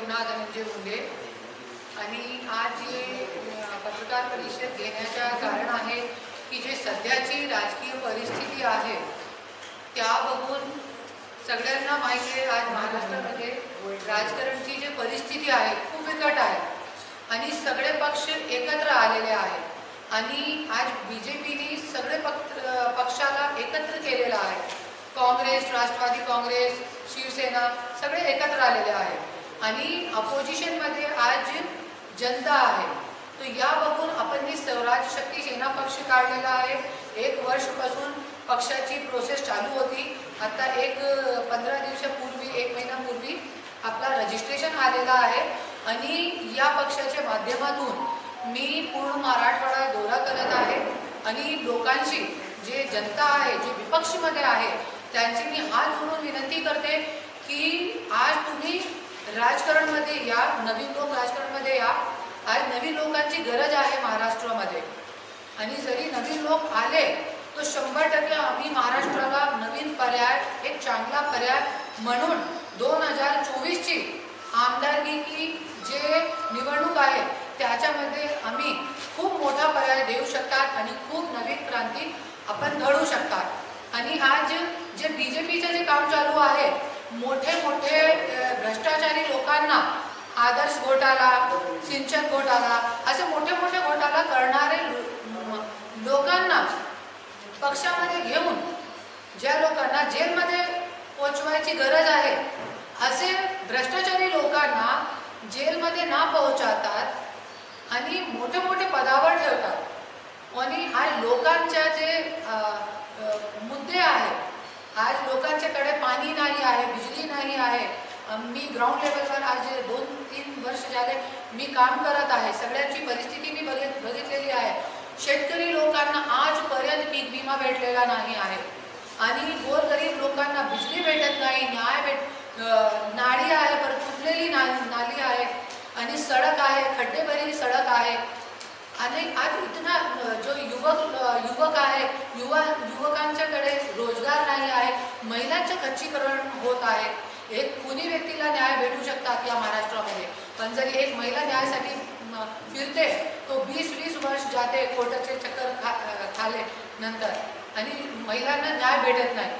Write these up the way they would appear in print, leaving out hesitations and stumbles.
पुन्हा धनंजय मुंडे आणि आज जे पत्रकार परिषद घेण्याचं कारण आहे की जे सध्याची राजकीय परिस्थिती आहे त्या बघून सगळ्यांना माहिती आहे आज महाराष्ट्रामध्ये राजकारणची जी परिस्थिती आहे खूप बिकट आहे आणि सगळे पक्ष एकत्र आलेले आहेत आणि आज बीजेपीने सगळे पक्षाला एकत्र केलेला आहे। काँग्रेस, राष्ट्रवादी काँग्रेस, शिवसेना सगळे एकत्र आलेले आहेत आणि अपोजिशनमध्ये आज जनता आहे। तो या बघून आपण ही स्वराज शक्ती सेना पक्ष काढलेला आहे। 1 वर्षापासून पक्षाची प्रोसेस चालू होती। आता 15 दिवसापूर्वी 1 महिन्यापूर्वी आपला रजिस्ट्रेशन आलेला आहे आणि या पक्षाच्या माध्यमातून मी पूर्ण मराठवाडा दौरा करत आहे आणि लोकांशी जे जनता आहे जे विपक्षमध्ये आहे त्यांची मी हात जोडून विनंती करते की आज तुम्ही राजकारणमध्ये या, नवीन लोक राजकारणमध्ये या। आज नवीन लोकांची गरज आहे महाराष्ट्रामध्ये आणि जरी नवीन लोक आले तो 100% आम्ही महाराष्ट्राला नवीन पर्याय, एक चांगला पर्याय म्हणून 2024ची आमदारकीची जे निवडणूक आहे त्याच्यामध्ये आम्ही खूप मोठा पर्याय देऊ शकतात आणि खूप नवीन क्रांती आपण घडवू शकतात। आणि आज जे बीजेपीचे जे काम चालू आहे मोठे मोठे भ्रष्टाचारी लोकांना आदर्श घोटाळा, सिंचन घोटाळा असे मोठे मोठे घोटाळा करणारे लोकांना पक्षामध्ये घेऊन ज्या लोकांना जेलमध्ये पोहोचवायची गरज आहे असे भ्रष्टाचारी लोकांना जेलमध्ये ना पोहोचवतात आणि मोठे मोठे पदावर ठेवतात। आणि आज लोकांच्या जे मुद्दे आहेत, आज लोकांच्याकडे पाणी नाही आहे, बिजली नाही आहे। मी ग्राउंड लेवलवर आज 2-3 वर्ष झाले मी काम करत आहे, सगळ्यांची परिस्थिती मी बघितलेली आहे। शेतकरी लोकांना आजपर्यंत पीक विमा भेटलेला नाही आहे आणि गोरगरीब लोकांना बिजली भेटत नाही, नाली आहे पर फुटलेली नाली आहे आणि सडक आहे, खड्डेभरी सडक आहे आणि आज इतना जो युवक आहे युवकांच्याकडे रोजगार नाही आहे, महिलांचे खच्चीकरण होत आहे। एक खुनी व्यक्तीला न्याय भेटू शकतात या महाराष्ट्रामध्ये, पण जरी एक महिला न्यायासाठी फिरते तो 20-20 वर्ष जाते कोर्टाचे चक्कर खाले नंतर आणि महिलांना न्याय भेटत नाही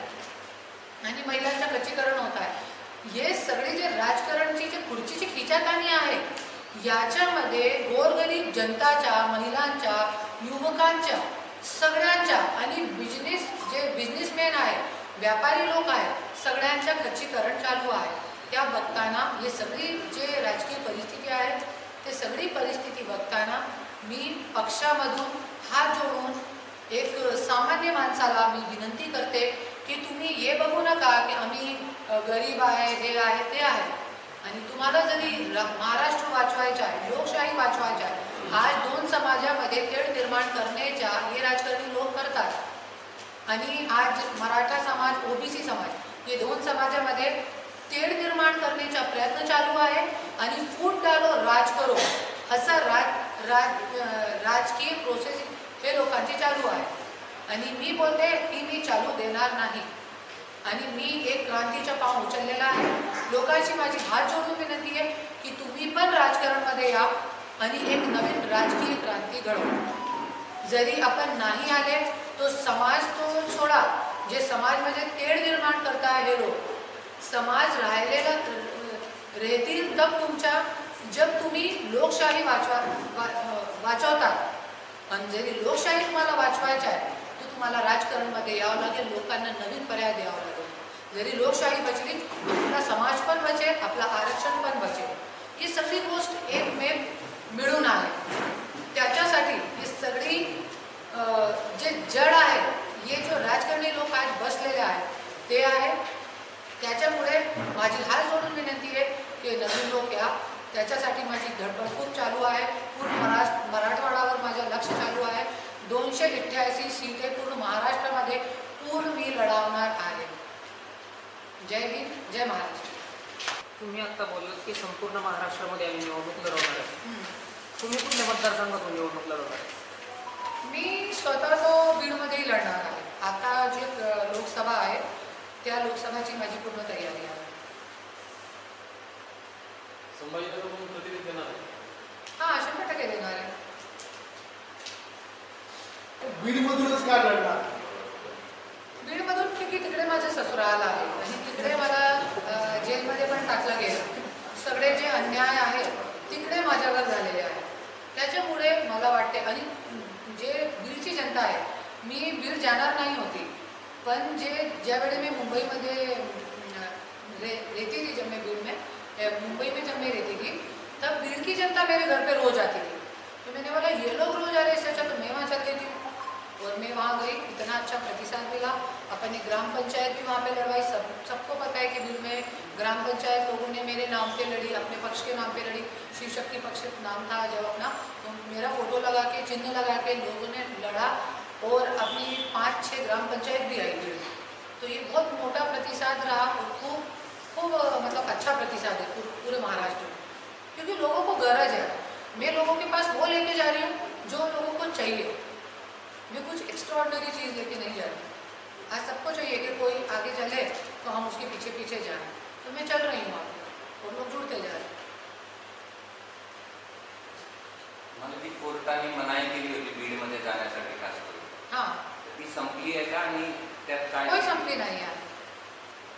आणि महिलांचं खच्चीकरण होत आहे। हे सगळे जे राजकारणची जे खुर्चीची खिचाताणी आहे याच्यामध्ये गोरगरीब जनताच्या, महिलांच्या, युवकांच्या, सगळ्यांच्या आणि बिझनेसमॅन आहे, व्यापारी लोक आहेत, सगळ्यांच्या खच्चीकरण चालू आहे। त्या बघताना हे सगळी जे राजकीय परिस्थिती आहे ते सगळी परिस्थिती बघताना मी पक्षामधून हात जोडून एक सामान्य माणसाला मी विनंती करते की तुम्ही हे बघू नका की आम्ही गरीब आहे, हे आहे, ते आहे आणि तुम्हाला जरी महाराष्ट्र वाचवायचा आहे, लोकशाही वाचवायचा आहे, आज 2 समाजामध्ये तेढ निर्माण करण्याच्या हे राजकारणी लोक करतात आणि आज मराठा समाज, ओबीसी समाज हे 2 समाजामध्ये तेढ निर्माण करण्याचा प्रयत्न चालू आहे आणि फूट डालो राज करो असा राजकीय प्रोसेस हे लोकांची चालू आहे आणि मी बोलते की मी चालू देणार नाही आणि मी एक क्रांतीचा पाऊल उचललेला आहे। लोकांची माझी हात जोडून विनंती आहे की तुम्ही पण राजकारणमध्ये या आणि एक नवीन राजकीय क्रांती घडवा। जरी आपण नाही आले तो समाज तो सोडा, जे समाजमध्ये तेढ निर्माण करता हे लोक समाज राहिलेला राहतील जब तुम्ही लोकशाही वाचवतात आणि जरी लोकशाही तुम्हाला वाचवायची आहे तर तुम्हाला राजकारणमध्ये यावं लागेल, लोकांना नवीन पर्याय द्यावा लागेल। जरी लोकशाही बचली आपला समाज पण बचेल, आपला आरक्षण पण बचेल। ही सगळी गोष्ट एकमेव मिळून आहे। त्याच्यासाठी ही सगळी जे जड आहे, हे जो राजकारणी लोक आज बसलेले आहेत ते आहे। त्याच्यामुळे माझी हात जोडून विनंती आहे की नवीन लोक या, त्याच्यासाठी माझी धडपड खूप चालू आहे। पूर्ण मराठवाड्यावर माझं लक्ष चालू आहे। 288 सीटे पूर्ण महाराष्ट्रामध्ये पूर्ण मी लढवणार आहे। जय हिंद, जय महाराष्ट्र। तुम्ही आता बोललात की संपूर्ण महाराष्ट्रामध्ये आम्ही निवडणूक लढवणार आहे, तुम्ही कुठल्या मतदारसंघातून निवडणूक लढवणार आहे? मी स्वतः तो बीडमध्येही लढणार आहे। आता जे लोकसभा आहे त्या लोकसभाची माझी पूर्ण तयारी आहे। संभाजीनगरमधून प्रतिनिधी देणार आहे. हां 100% देणार आहे. बीडमधूनच का लढणार? बीडमधून की तिकडे माझं ससुराल आहे आणि तिकडे मला जेलमध्ये पण टाकलं गेलं. सगळे जे अन्याय आहे तिकडे माझ्यावर झालेले आहे. त्याच्यामुळे मला वाटते आणि जे बीडची जनता आहे, मी बीड जाणार नाही होती, पण ज्यावेळी मैं मुंबईमध्ये रहती थी, जब मैं बीड में मुंबई में जब मैं रहती थी, तब बीड की जनता मेरे घर पे रोज आती थी. तो मैंने बोला ये लोग रोज आ रहे, इससे अच्छा तो मैं वहाँ चल देती हूँ. और मैं वहाँ गई, इतना अच्छा प्रतिसाद मिला. अपनी ग्राम पंचायत भी वहाँ पे लड़वाई. सबको पता है कि बीड में ग्राम पंचायत लोगों ने मेरे नाम पे लड़ी, अपने पक्ष के नाम पे लड़ी. शिव शक्ति पक्ष नाम था जब अपना, तो मेरा फोटो लगा के, चिन्ह लगा के लोगों ने लड़ा और अपनी 5-6 ग्राम पंचायत भी आई बीड में. तो ये बहुत मोटा प्रतिसाद रहा और खूब मतलब अच्छा प्रतिसाद है पूरे महाराष्ट्र में, क्योंकि लोगों को गरज है. मैं लोगों के पास वो लेके जा रही हूँ जो लोगों को चाहिए. मैं कुछ एक्स्ट्राऑर्डिनरी चीज़ लेके नहीं जा रही. आज सबको चाहिए कि कोई आगे चले तो हम उसके पीछे पीछे जाएं. तो मैं चल रही हूँ आगे और लोग जुड़ते जा रहे हैं. मला ती कोर्टाने मनाई केली होती बीडमध्ये जाण्यासाठी खास करून. हां, ती संपली आहे का आणि त्यात काय? कोई संपली नहीं है.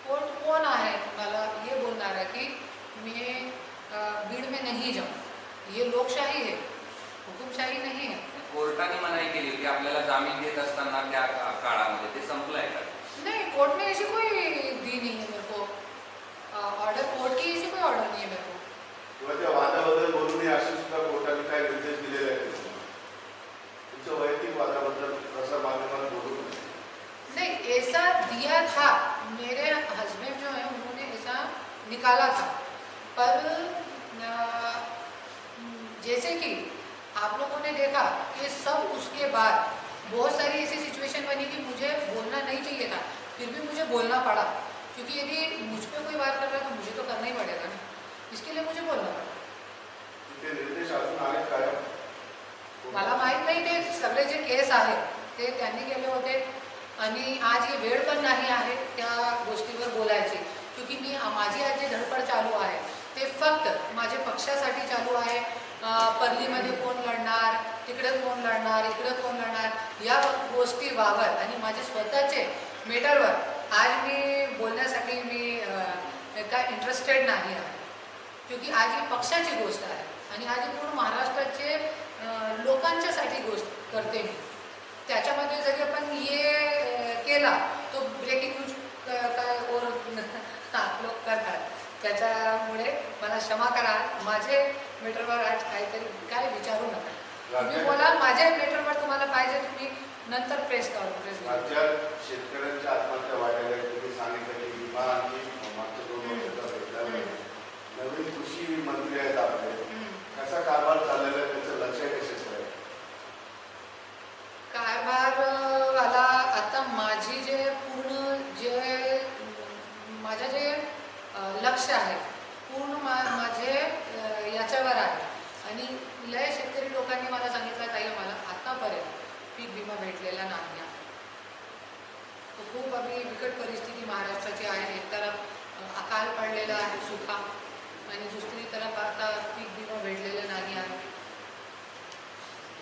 कोर्ट कौन आहे मला ये बोलणार है कि मैं बीड में नहीं जाऊँ. ये लोकशाही है, हुकुमशाही नहीं है. कोर्टाने मनाई केली होती आपल्याला जामीन देत असताना त्या काळामध्ये, ते संपलं आहे का? नहीं, कोर्ट ने ऐसी कोई दी नहीं है मेरे को ऑर्डर. कोर्ट की ऐसी कोई ऑर्डर नहीं है मेरे को. किंवा त्या वादाबद्दल बोलू नये असे सुद्धा कोर्टाने काय निर्देश दिलेले आहेत? तुमच्या वैयक्तिक वादाबद्दल प्रसार माध्यमात बोलू नये. नहीं, ऐसा दिया था. मेरे हस्बैंड जो है उन्होंने ऐसा निकाला था, पर जैसे कि आप लोगों ने देखा कि सब उसके बाद बहुत सारी ऐसी सिचुएशन बनी कि मुझे बोलना नहीं चाहिए था, फिर भी मुझे बोलना पड़ा, क्योंकि यदि मुझ पर कोई वार कर रहा है तो मुझे तो करना ही पड़ेगा ना. इसके लिए मुझे बोलना पड़ा. ते निर्देश अजून आहेत काय? मला माहीत नाही. ते सगळे जे केस आहेत ते त्यांनी केले होते आणि आज ही वेळ पण नाही आहे त्या गोष्टीवर बोलायची, क्योंकि माझी आज जी धडपड चालू आहे ते फक्त माझ्या पक्षासाठी चालू आहे. परलीमध्ये कोण लढणार, तिकडे कोण लढणार, इकडे कोण लढणार, या गोष्टी वावर आणि माझे स्वतःचे मेटरवर आज मी बोलण्यासाठी मी काय इंटरेस्टेड नाही आहे, क्योंकि आज ही पक्षाची गोष्ट आहे आणि आज ही पूर्ण महाराष्ट्राचे लोकांच्यासाठी गोष्ट करते मी. त्याच्यामध्ये जरी आपण ये केला तो ब्रेकिंग न्यूज काय और आप लोग करतात, त्याच्यामुळे मला क्षमा करा. माझे मीटरवर आज काहीतरी काय विचारू नका. तुम्ही बोला, माझ्या मीटरवर तुम्हाला पाहिजे तुम्ही नंतर प्रेस करा. राज्यात शेतकऱ्यांच्या आत्महत्या वाढल्या आहेत. तुम्ही सांगितलं की विमा आणखी मागच्या 2 वर्षाचा भेटला नाही. नवीन कृषी मंत्री आहेत आपले, कसा कारभार चाललेला आहे त्याचं लक्ष कशाचं आहे? कारभारवाला आता माझी जे पूर्ण माझं जे लक्ष आहे पूर्ण माझे याच्यावर आहे. आणि लय शेतकरी लोकांनी मला सांगितलं ताई मला आतापर्यंत पीक विमा भेटलेला नाही आहे. तो खूप अगदी बिकट परिस्थिती महाराष्ट्राची आहे. एक तरफ अकाल पडलेला आहे सुखा आणि दुसरी तरफ आता पीक विमा भेटलेला नाही आहे.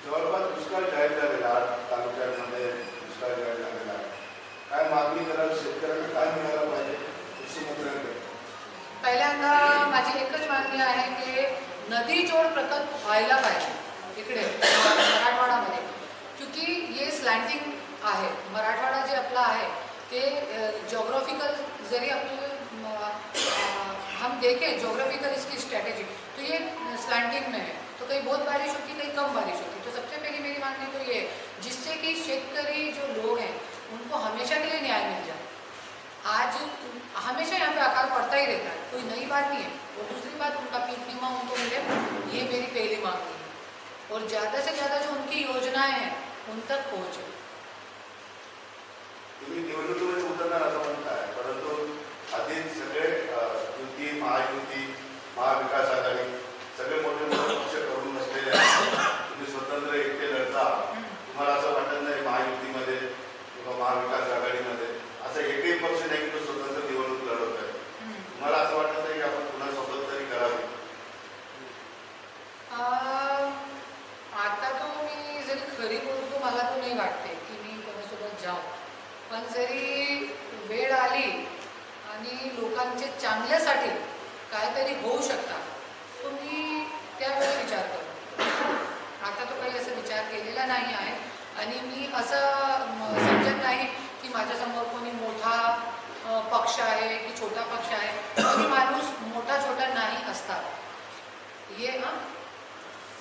जवळपास दुष्काळ जाहीर झालेला तालुक्यांमध्ये दुष्काळ जाहीर झालेला आहे. काय मागणी कराल? शेतकऱ्यांना काय मिळायला पाहिजे कृषी मंत्र्यांकडे? पहिल्यांदा माझी एकच मागणी आहे की नदी जोड प्रकल्प व्हायला पाहिजे इकडे मराठवाडामध्ये, क्योंकि ये स्लँटिंग आहे. मराठवाडा जे आपला आहे ते जोग्राफिकल जरी आपलं हम देखें जोग्राफिकल इसकी स्ट्रैटेजी तो ये स्लैंडिंग में है. तो कहीं बहुत बारिश होती, कहीं कम बारिश होती. तो सबसे पहली मेरी मांग तो ये है जिससे कि शेतकरी जो लोग हैं उनको हमेशा के लिए न्याय मिल जाए. आज हमेशा यहाँ पे अकाल पड़ता ही रहता है, कोई नई बात नहीं है. और दूसरी बात उनका पीक बीमा उनको मिले, ये मेरी पहली मांग है. और ज़्यादा से ज़्यादा जो उनकी योजनाएं हैं उन तक पहुँचे. तुम्ही निवडणुकीमध्ये उतरणार असं म्हणताय, परंतु आधीच सगळे युती, महायुती, महाविकास आघाडी सगळे मोठे मोठे पक्ष करून बसलेले आहेत. तुम्ही स्वतंत्र एकटे लढता, तुम्हाला असं वाटत नाही महायुतीमध्ये किंवा महाविकास आघाडीमध्ये असं एकही पक्ष नाही की तो स्वतंत्र निवडणूक लढवत आहे? तुम्हाला असं वाटत नाही की आपण पुन्हा सोबत तरी करावी? काहीतरी होऊ शकतात, तो मी त्यावेळेस विचार करतो. आता तो काही असं विचार केलेला नाही आहे. आणि मी असं समजत नाही की माझ्यासमोर कोणी मोठा पक्ष आहे की छोटा पक्ष आहे. कोणी माणूस मोठा छोटा नाही असतात.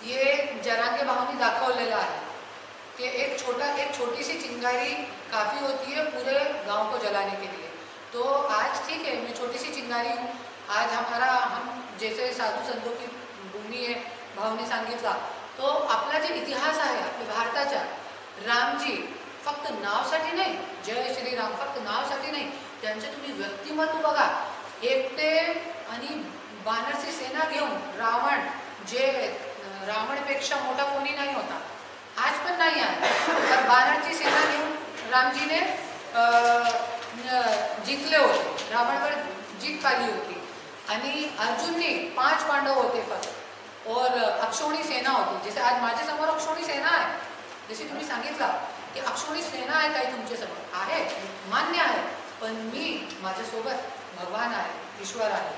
ये जरांगे भाऊनी दाखवलेला आहे कि एक छोटी सी चिंगारी काफ़ी होती है पूरे गांव को जलाने के लिए. तो आज ठीक है, मैं छोटी सी चिंगारी हूँ. आज हम जैसे साधू संतों की भूमी आहे, भाऊनी सांगितला, तो आपला जे इतिहास आहे आपल्या भारताचा, रामजी फक्त नावसाठी नाही, जय श्रीराम फक्त नावसाठी नाही, त्यांचे तुम्ही व्यक्तिमत्व बघा. एकटे आणि बाणरची सेना घेऊन रावणपेक्षा मोठा कोणी नाही होता, आज पण नाही आहे. तर बाणरची सेना घेऊन रामजीने जिंकले होते, रावणवर जीत पाली होती. आणि अर्जुनने 5 पांडव होते फक्त, और अक्षोणी सेना होती. जसे आज माझ्यासमोर अक्षोणी सेना आहे, जसे तुम्ही सांगितलं की अक्षोणी सेना आहे काही तुमच्यासमोर आहे, मान्य आहे. पण माझ्यासोबत भगवान आहे, ईश्वर आहे.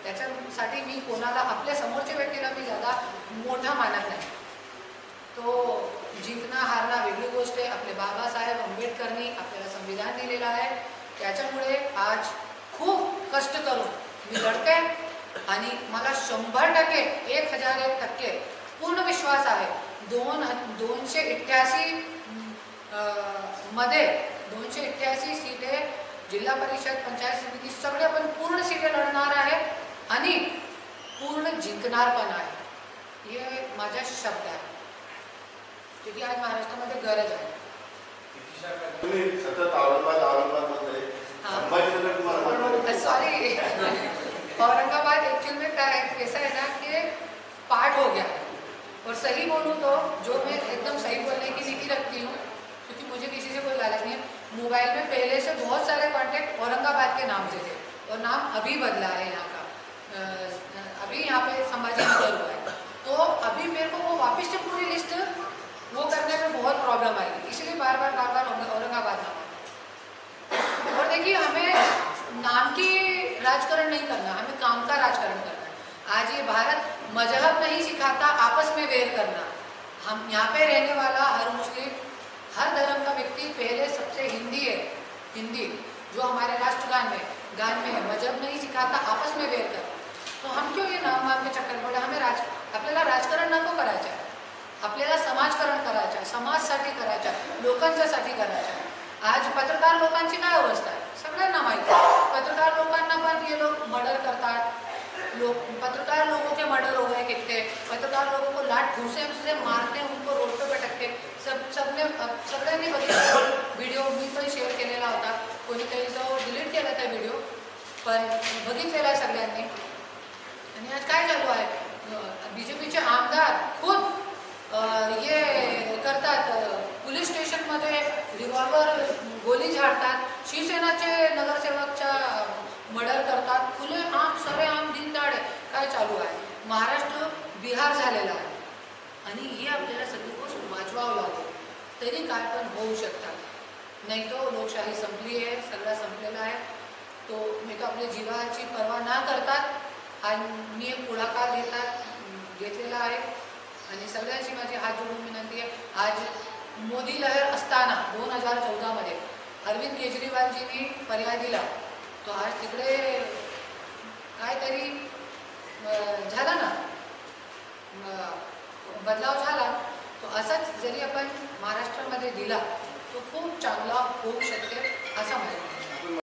त्याच्यासाठी मी कोणाला, आपल्या समोरच्या व्यक्तीला मी ज्यादा मोठा मानत नाही. तो जिंकणं हारणं वेगळी गोष्ट आहे. आपले बाबासाहेब आंबेडकरनी आपल्याला संविधान दिलेलं आहे. त्याच्यामुळे आज खूप कष्ट करून मी लढते आणि मला 100% 1001% पूर्ण विश्वास आहे. 288 मध्ये 288 सीटे जिल्हा परिषद पंचायत समिती सगळे आपण पूर्ण सीटे लढणार आहे आणि पूर्ण जिंकणार पण आहे. हे माझा शब्द आहे, क्योंकि आज महाराष्ट्रामध्ये गरज आहे. तुम्ही सतत औरंगाबादमध्ये संभाजीनगर तुम्हाला सॉरी औरंगाबाद एक्चुअल में कैसा है ना कि पार्ट हो गया है. और सही बोलूँ तो जो मैं एकदम सही बोलने की नीति रखती हूँ, क्योंकि मुझे किसी से कोई लालच नहीं है. मोबाइल में पहले से बहुत सारे कॉन्टैक्ट औरंगाबाद के नाम से थे और नाम अभी बदला है यहाँ का. अभी यहाँ पे संभाजीनगर हुआ है. तो अभी मेरे को वो वापस से पूरी लिस्ट वो करने में बहुत प्रॉब्लम आएगी, इसलिए बार बार औरंगाबाद नाम. और देखिए, हमें नाम की राजकारण नहीं करना, हमें काम का राजकारण करना है. आज ये भारत मजहब नहीं सिखाता आपस में वेर करना. हम यहाँ पे रहने वाला हर मुस्लिम, हर धर्म का व्यक्ति पहले सबसे हिंदी है. हिंदी जो हमारे राष्ट्रगान में है, मजहब नहीं सिखाता आपस में वेर करना. तो हम क्यों ये नाम के चक्कर पडे. हमें आपल्याला राजकारण नको करायचं आहे, आपल्याला समाजकारण करायचं आहे, समाजसाठी करायचं आहे, लोकांच्यासाठी करायचं आहे. आज पत्रकार लोकांची काय अवस्था आहे सगळ्यांना माहिती आहे. पत्रकार लोकांना पण ये लोग मर्डर करतात. पत्रकार लोगों के मर्डर हो गए कितने. पत्रकार लोगों को लाठ घूसे से मारते, उनको रोड पे पटकते. सगळ्यांनी बघितलं व्हिडिओ, मी पण शेअर केलेला होता. कोणीतरी तो डिलीट केला त्या व्हिडिओ, पण बघितलेला आहे सगळ्यांनी. आणि आज काय चालू आहे, बीजेपीचे आमदार खुद ये करतात, पोलीस स्टेशनमध्ये रिव्हॉल्वर गोली झाडतात, शिवसेनाचे नगरसेवकच्या मर्डर करतात, खुले आम सरेआम दिनदाडे. काय चालू आहे. महाराष्ट्र बिहार झालेला आहे आणि हे आपल्याला सगळी गोष्ट वाचवावं लागेल, तरी काय पण होऊ शकतात. नाही तो लोकशाही संपली आहे, सगळं संपलेला आहे. तो मी तो आपल्या जीवाची पर्वा न करतात आणि मी एक पुढाकार घेतलेला आहे. आणि सगळ्यांची माझी हात जोडून विनंती आहे. आज मोदी लहर असताना 2014 मध्ये अरविंद केजरीवालजींनी पर्याय दिला, तो आज तिकडे काहीतरी झाला ना, बदलाव झाला. तो असाच जरी आपण महाराष्ट्रामध्ये दिला तो खूप चांगला होऊ शकते असं मला